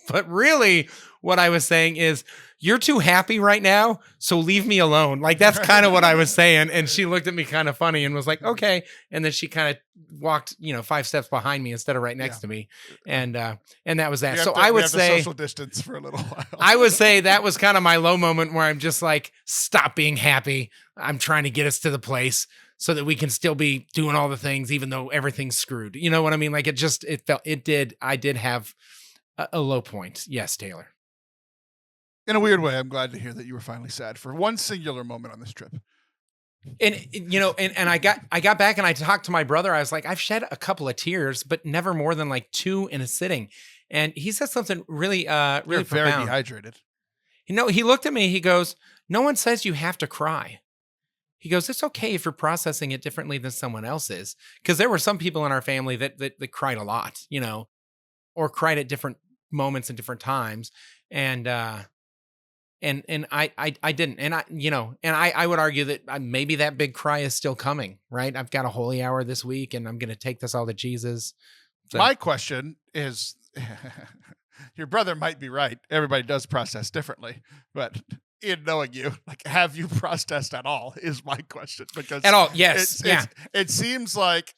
But really, what I was saying is, you're too happy right now, so leave me alone. That's kind of what I was saying. And she looked at me kind of funny and was like, okay. And then she kind of walked, 5 steps behind me instead of right next to me. And that was that. So I would say social distance for a little while. I would say that was kind of my low moment where I'm just like, stop being happy. I'm trying to get us to the place so that we can still be doing all the things, even though everything's screwed. You know what I mean? I did have a low point. Yes, Taylor. In a weird way, I'm glad to hear that you were finally sad for one singular moment on this trip. And I got back and I talked to my brother. I was like, I've shed a couple of tears, but never more than 2 in a sitting. And he said something really You're very profound. dehydrated. He looked at me. He goes, no one says you have to cry. He goes, it's okay if you're processing it differently than someone else is. Because there were some people in our family that cried a lot, or cried at different moments and different times. And I didn't. And I would argue that maybe that big cry is still coming, right? I've got a holy hour this week and I'm going to take this all to Jesus. So. My question is, your brother might be right. Everybody does process differently, but in knowing you, have you processed at all is my question. Because at all. Yes. It seems like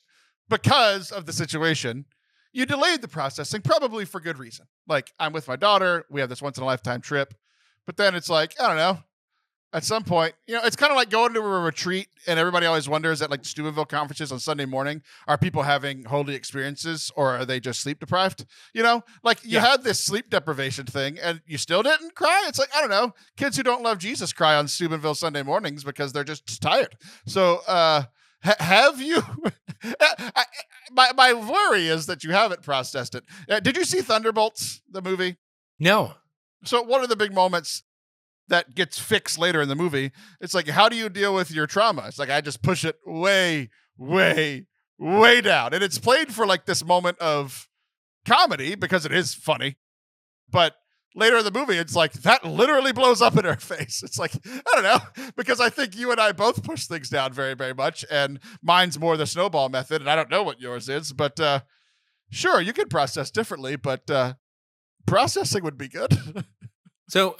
because of the situation, you delayed the processing, probably for good reason. I'm with my daughter. We have this once in a lifetime trip. But then it's I don't know. At some point, it's kind of like going to a retreat, and everybody always wonders at Steubenville conferences on Sunday morning, are people having holy experiences or are they just sleep deprived? You had this sleep deprivation thing and you still didn't cry. It's I don't know. Kids who don't love Jesus cry on Steubenville Sunday mornings because they're just tired. So, have you? My worry is that you haven't processed it. Did you see Thunderbolts, the movie? No. So one of the big moments that gets fixed later in the movie, it's how do you deal with your trauma? It's I just push it way, way, way down. And it's played for this moment of comedy because it is funny. But later in the movie, it's like that literally blows up in her face. It's like, I don't know, because I think you and I both push things down very, very much. And mine's more the snowball method. And I don't know what yours is, but sure, you could process differently, but processing would be good. So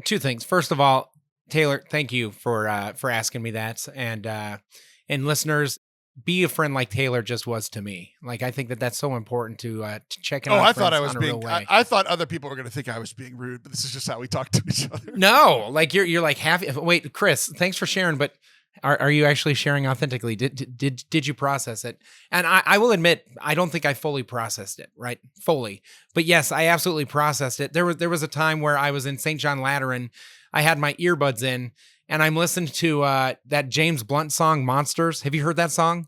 two things. First of all, Taylor, thank you for asking me that. And listeners, be a friend like Taylor just was to me. Like, I think that's so important to check in on I friends thought I was on a being, real way. I thought other people were going to think I was being rude, but this is just how we talk to each other. No, like you're like happy. Wait, Chris, thanks for sharing, but are you actually sharing authentically? Did you process it? And I will admit, I don't think I fully processed it, right? Fully. But yes, I absolutely processed it. There was a time where I was in St. John Lateran. I had my earbuds in, and I'm listening to that James Blunt song, Monsters. Have you heard that song?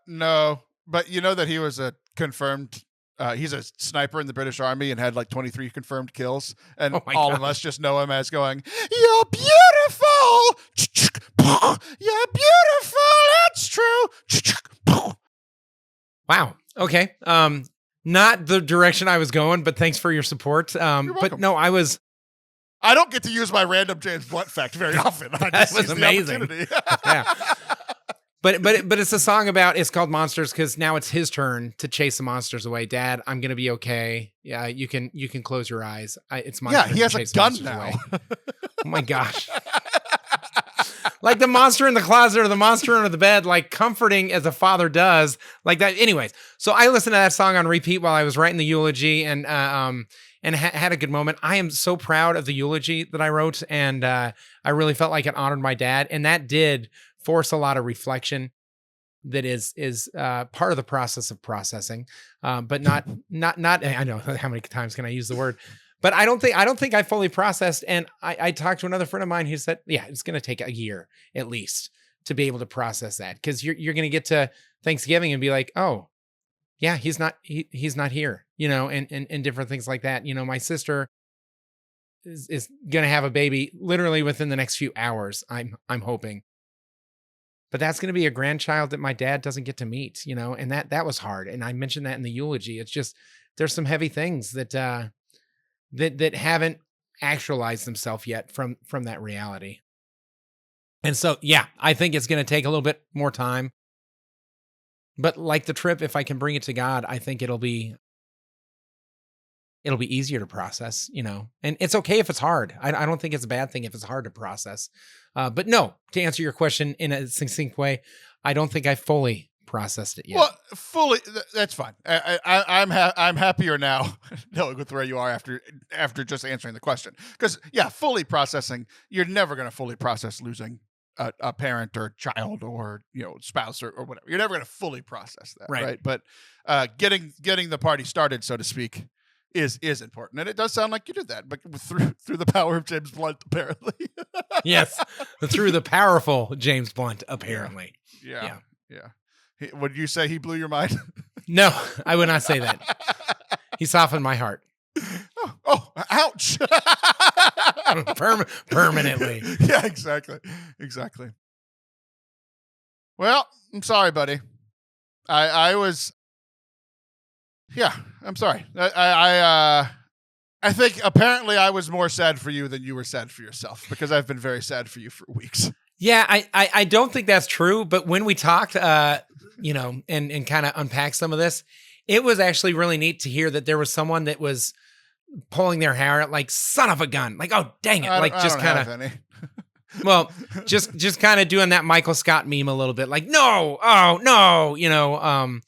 No, but you know that he was a confirmed, he's a sniper in the British Army and had like 23 confirmed kills. And all of us just know him as going, "You're beautiful. You're beautiful. That's true." Wow. Okay. Not the direction I was going, but thanks for your support. But no, I don't get to use my random James Blunt fact very often. That was amazing. Yeah. But it's a song it's called Monsters because now it's his turn to chase the monsters away. Dad, I'm gonna be okay. Yeah, you can close your eyes. It's my turn. He has a gun now. Oh my gosh. Like the monster in the closet or the monster under the bed, like comforting as a father does, like that. Anyways, so I listened to that song on repeat while I was writing the eulogy and had a good moment. I am so proud of the eulogy that I wrote, and I really felt like it honored my dad, and that did force a lot of reflection that is part of the process of processing, but not I know how many times can I use the word, but I don't think I fully processed. And I talked to another friend of mine who said, yeah, it's going to take a year at least to be able to process that. Cause you're going to get to Thanksgiving and be like, oh yeah, he's not here, and different things like that. My sister is going to have a baby literally within the next few hours. I'm hoping. But that's going to be a grandchild that my dad doesn't get to meet, and that was hard. And I mentioned that in the eulogy. It's just, there's some heavy things that haven't actualized themselves yet from that reality. And so, yeah, I think it's going to take a little bit more time. But like the trip, if I can bring it to God, I think it'll be easier to process, and it's okay if it's hard. I don't think it's a bad thing if it's hard to process. But no, to answer your question in a succinct way, I don't think I fully processed it yet. Well, fully, that's fine. I'm happier now knowing with where you are after just answering the question. Because yeah, fully processing, you're never going to fully process losing a parent or child or spouse or whatever. You're never going to fully process that, right? But getting the party started, so to speak, is important, and it does sound like you did that, but through the power of James Blunt, apparently. Yes, through the powerful James Blunt, apparently. Yeah. Would you say he blew your mind? No, I would not say that. He softened my heart. Oh, ouch! Permanently. Yeah, exactly. Well, I'm sorry, buddy. I was. Yeah, I'm sorry. I think apparently I was more sad for you than you were sad for yourself, because I've been very sad for you for weeks. Yeah, I don't think that's true. But when we talked, and kind of unpacked some of this, it was actually really neat to hear that there was someone that was pulling their hair out like son of a gun, like, oh dang it, like just kind of. Well, just kind of doing that Michael Scott meme a little bit, like no, oh no,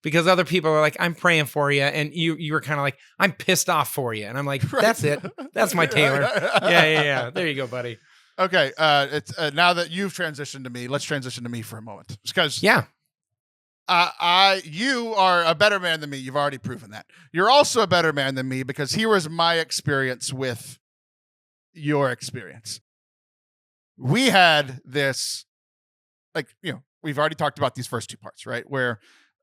because other people are like, I'm praying for you, and you were kind of like, I'm pissed off for you, and I'm like, that's it, that's my Taylor. Yeah. There you go, buddy. Okay, it's now that you've transitioned to me, let's transition to me for a moment, because you are a better man than me. You've already proven that. You're also a better man than me because here was my experience with your experience. We had this, we've already talked about these first two parts, right? Where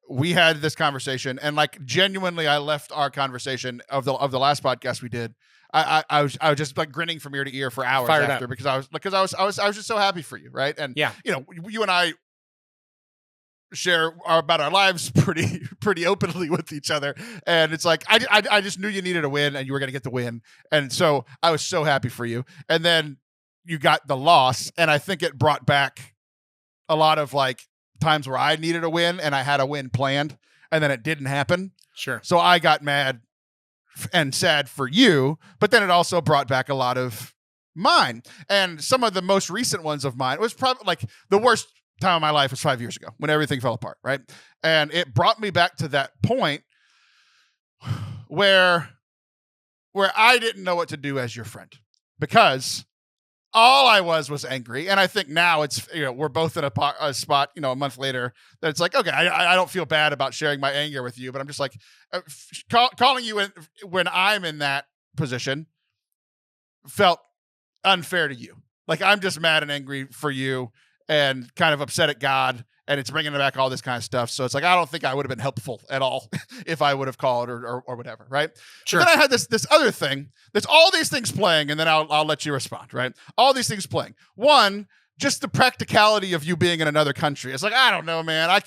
we had this conversation, and genuinely, I left our conversation of the last podcast we did. I was just grinning from ear to ear for hours after, because I was just so happy for you, right? And you and I share about our lives pretty openly with each other. And it's like, I just knew you needed a win and you were going to get the win. And so I was so happy for you. And then you got the loss. And I think it brought back a lot of like times where I needed a win and I had a win planned and then it didn't happen. Sure. So I got mad and sad for you, but then it also brought back a lot of mine. And some of the most recent ones of mine was probably like the worst time of my life was 5 years ago when everything fell apart, right? And it brought me back to that point where I didn't know what to do as your friend because all I was angry. And I think now it's, we're both in a spot, a month later that it's like, okay, I don't feel bad about sharing my anger with you, but I'm just like calling you when I'm in that position felt unfair to you. Like I'm just mad and angry for you and kind of upset at God. And it's bringing back all this kind of stuff. So it's like, I don't think I would have been helpful at all if I would have called or whatever. Right. Sure. But then I had this other thing. There's all these things playing and then I'll let you respond. Right. All these things playing. One, just the practicality of you being in another country. It's like, I don't know, man. I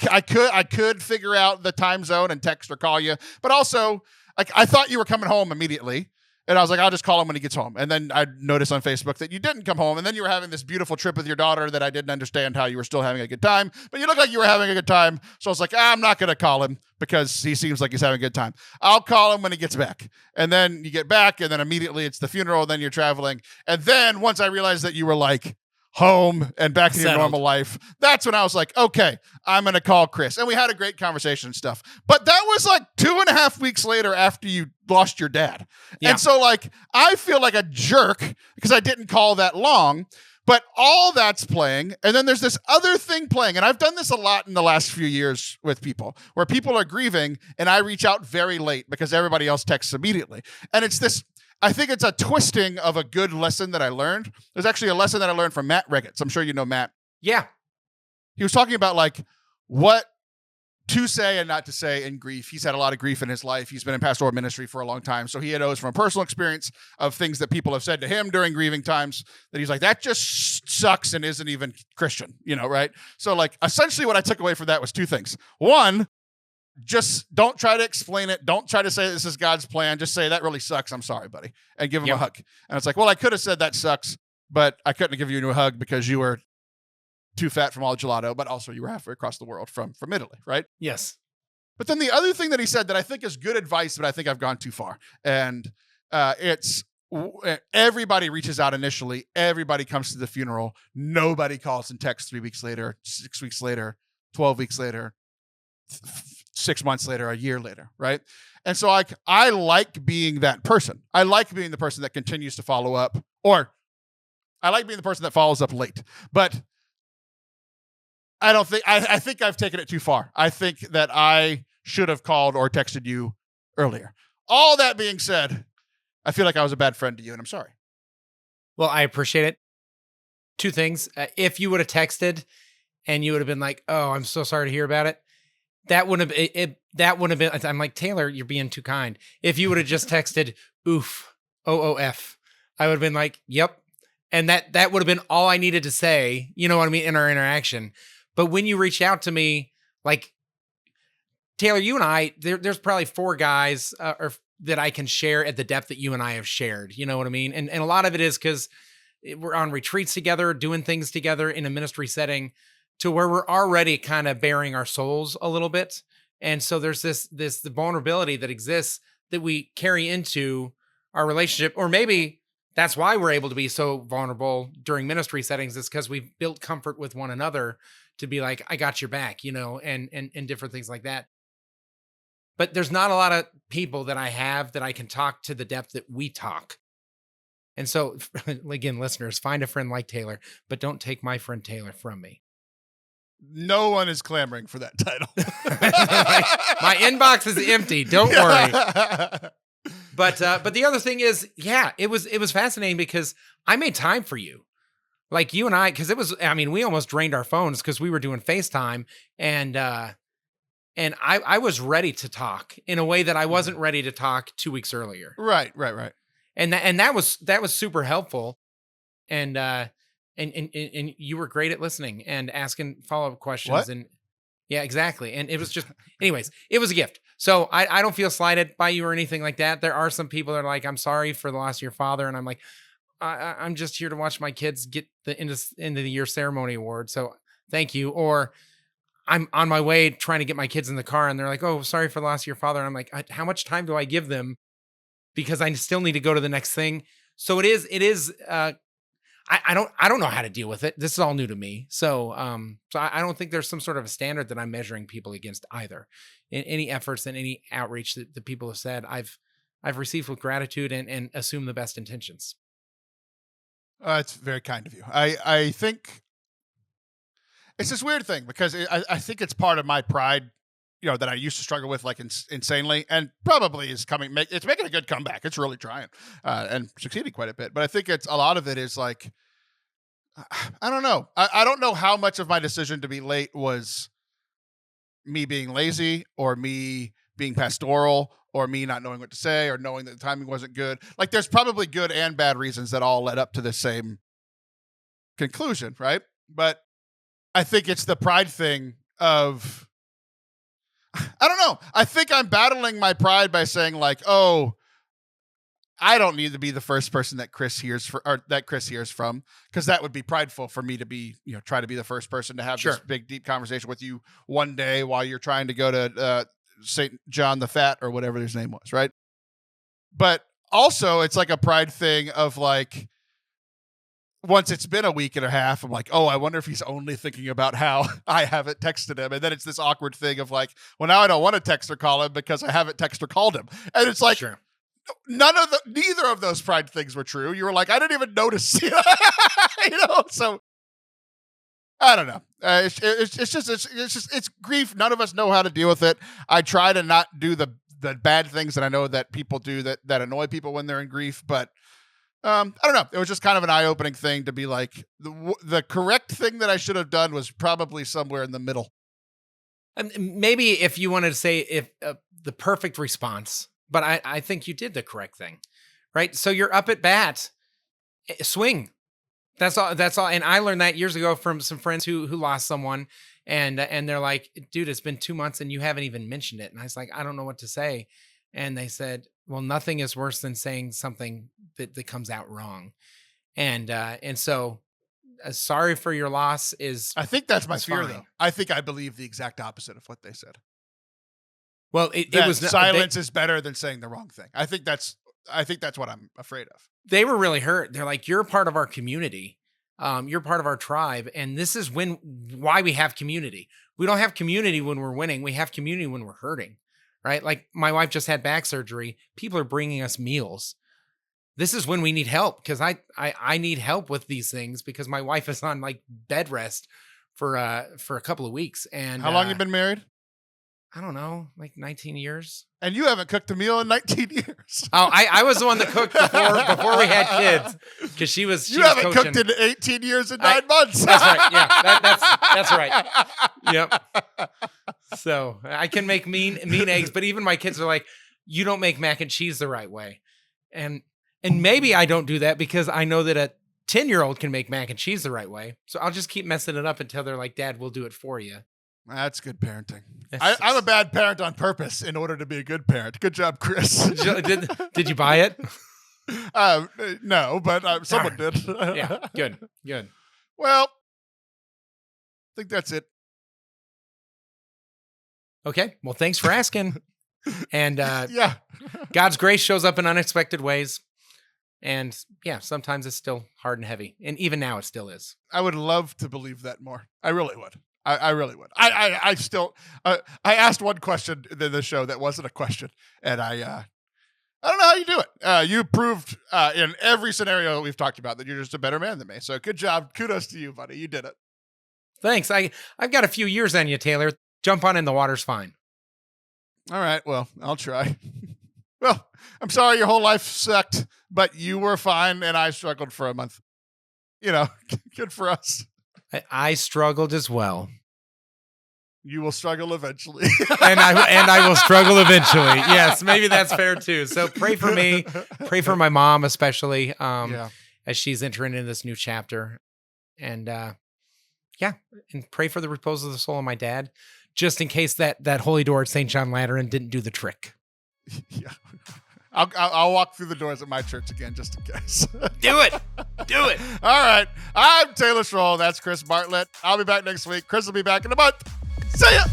could figure out the time zone and text or call you. But also like, I thought you were coming home immediately. And I was like, I'll just call him when he gets home. And then I noticed on Facebook that you didn't come home. And then you were having this beautiful trip with your daughter that I didn't understand how you were still having a good time. But you look like you were having a good time. So I was like, I'm not going to call him because he seems like he's having a good time. I'll call him when he gets back. And then you get back and then immediately it's the funeral. And then you're traveling. And then once I realized that you were like home and back to your normal life, that's when I was like, okay, I'm going to call Chris. And we had a great conversation and stuff. But that was like 2.5 weeks later after you lost your dad. Yeah. And so like, I feel like a jerk because I didn't call that long, but all that's playing. And then there's this other thing playing. And I've done this a lot in the last few years with people where people are grieving and I reach out very late because everybody else texts immediately. And it's this, I think it's a twisting of a good lesson that I learned. There's actually a lesson that I learned from Matt Riggets. I'm sure you know Matt. Yeah. He was talking about like what to say and not to say in grief. He's had a lot of grief in his life. He's been in pastoral ministry for a long time. So he knows from personal experience of things that people have said to him during grieving times that he's like, that just sucks and isn't even Christian, right? So like essentially what I took away from that was two things. One, just don't try to explain it. Don't try to say this is God's plan. Just say that really sucks. I'm sorry, buddy. And give him a hug. And it's like, well, I could have said that sucks, but I couldn't give you a hug because you were too fat from all the gelato, but also you were halfway across the world from Italy, right? Yes. But then the other thing that he said that I think is good advice, but I think I've gone too far. And it's everybody reaches out initially. Everybody comes to the funeral. Nobody calls and texts 3 weeks later, 6 weeks later, 12 weeks later, 6 months later, a year later, right? And so I like being that person. I like being the person that continues to follow up, or I like being the person that follows up late. But I don't think, I think I've taken it too far. I think that I should have called or texted you earlier. All that being said, I feel like I was a bad friend to you, and I'm sorry. Well, I appreciate it. Two things. If you would have texted and you would have been like, oh, I'm so sorry to hear about it, that wouldn't have been, I'm like, Taylor, you're being too kind. If you would have just texted, oof, OOF, I would have been like, yep. And that would have been all I needed to say, you know what I mean, in our interaction. But when you reach out to me, like, Taylor, you and I, there's probably 4 guys that I can share at the depth that you and I have shared, you know what I mean? And a lot of it is because we're on retreats together, doing things together in a ministry setting, to where we're already kind of bearing our souls a little bit. And so there's the vulnerability that exists that we carry into our relationship, or maybe that's why we're able to be so vulnerable during ministry settings, is because we've built comfort with one another to be like, I got your back, and different things like that. But there's not a lot of people that I have that I can talk to the depth that we talk. And so again, listeners, find a friend like Taylor, but don't take my friend Taylor from me. No one is clamoring for that title. My inbox is empty. Don't worry. But the other thing is, yeah, it was fascinating because I made time for you. Like you and I, because we almost drained our phones because we were doing FaceTime, and I was ready to talk in a way that I wasn't ready to talk 2 weeks earlier. Right. And that was super helpful. And you were great at listening and asking follow-up questions. What? And Yeah, exactly. And it was just, anyways, it was a gift. So I don't feel slighted by you or anything like that. There are some people that are like, I'm sorry for the loss of your father. And I'm like, I'm just here to watch my kids get the end of the year ceremony award. So thank you. Or I'm on my way trying to get my kids in the car and they're like, oh, sorry for the loss of your father. And I'm like, how much time do I give them? Because I still need to go to the next thing. So it is, I don't know how to deal with it. This is all new to me. So I don't think there's some sort of a standard that I'm measuring people against either. In any efforts and any outreach that the people have said, I've received with gratitude and assume the best intentions. It's very kind of you. I think it's this weird thing because I think it's part of my pride, that I used to struggle with like insanely, and probably is it's making a good comeback. It's really trying and succeeding quite a bit. But I think a lot of it is like, I don't know. I don't know how much of my decision to be late was me being lazy or me being pastoral or me not knowing what to say or knowing that the timing wasn't good. Like there's probably good and bad reasons that all led up to the same conclusion, right? But I think it's the pride thing of, I don't know. I think I'm battling my pride by saying like, oh, I don't need to be the first person that Chris hears from, because that would be prideful for me to be, try to be the first person to have this big, deep conversation with you one day while you're trying to go to St. John the Fat or whatever his name was, right? But also it's like a pride thing of like, once it's been a week and a half, I'm like, oh, I wonder if he's only thinking about how I haven't texted him. And then it's this awkward thing of like, well, now I don't want to text or call him because I haven't texted or called him. And it's like, neither of those pride things were true. You were like, I didn't even notice, so I don't know. It's grief. None of us know how to deal with it. I try to not do the bad things that I know that people do that annoy people when they're in grief, but I don't know. It was just kind of an eye-opening thing to be like, the correct thing that I should have done was probably somewhere in the middle. And maybe if you wanted to say if the perfect response, but I think you did the correct thing, right? So you're up at bat, swing. That's all. And I learned that years ago from some friends who lost someone, and they're like, dude, it's been 2 months and you haven't even mentioned it. And I was like, I don't know what to say. And they said, well, nothing is worse than saying something that comes out wrong. And so sorry for your loss is, I think that's my fear fine. though. I think I believe the exact opposite of what they said. Well, it was silence is better than saying the wrong thing. I think that's what I'm afraid of. They were really hurt. They're like, you're part of our community. You're part of our tribe. And this is why we have community. We don't have community when we're winning. We have community when we're hurting, right? Like my wife just had back surgery. People are bringing us meals. This is when we need help, because I need help with these things because my wife is on like bed rest for a couple of weeks. And how long you been married? I don't know, like 19 years. And you haven't cooked a meal in 19 years. Oh, I was the one that cooked before we had kids, because she was haven't coaching. cooked in 18 years and 9 months. That's right. Yeah, that's right. Yep. So I can make mean eggs, but even my kids are like, you don't make mac and cheese the right way. And maybe I don't do that because I know that a 10-year-old can make mac and cheese the right way. So I'll just keep messing it up until they're like, Dad, we'll do it for you. That's good parenting. I'm a bad parent on purpose in order to be a good parent. Good job, Chris. Did you buy it? No, but someone did. Yeah, good. Well, I think that's it. Okay, well, thanks for asking. And yeah, God's grace shows up in unexpected ways. And yeah, sometimes it's still hard and heavy. And even now it still is. I would love to believe that more. I really would. I really would. I still, I asked one question in the show that wasn't a question, and I don't know how you do it. You proved in every scenario we've talked about that you're just a better man than me. So good job. Kudos to you, buddy. You did it. Thanks. I've got a few years on you, Taylor. Jump on in the water's fine. All right. Well, I'll try. Well, I'm sorry your whole life sucked, but you were fine, and I struggled for a month. Good for us. I struggled as well. You will struggle eventually. and I will struggle eventually. Yes, maybe that's fair too. So pray for me. Pray for my mom, especially as she's entering into this new chapter. And yeah, and pray for the repose of the soul of my dad, just in case that holy door at St. John Lateran didn't do the trick. Yeah. I'll walk through the doors at my church again, just in case. Do it. All right. I'm Taylor Schroll. That's Chris Bartlett. I'll be back next week. Chris will be back in a month. See ya.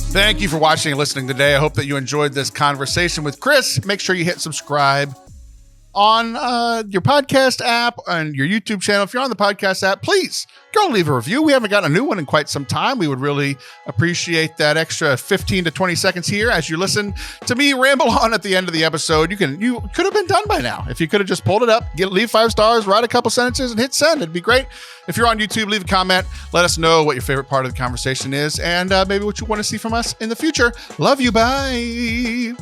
Thank you for watching and listening today. I hope that you enjoyed this conversation with Chris. Make sure you hit subscribe on your podcast app and your YouTube channel. If you're on the podcast app, please go leave a review. We haven't gotten a new one in quite some time. We would really appreciate that extra 15 to 20 seconds here as you listen to me ramble on at the end of the episode. You could have been done by now. If you could have just pulled it up, leave 5 stars, write a couple sentences, and hit send. It'd be great. If you're on YouTube, leave a comment. Let us know what your favorite part of the conversation is and maybe what you want to see from us in the future. Love you. Bye.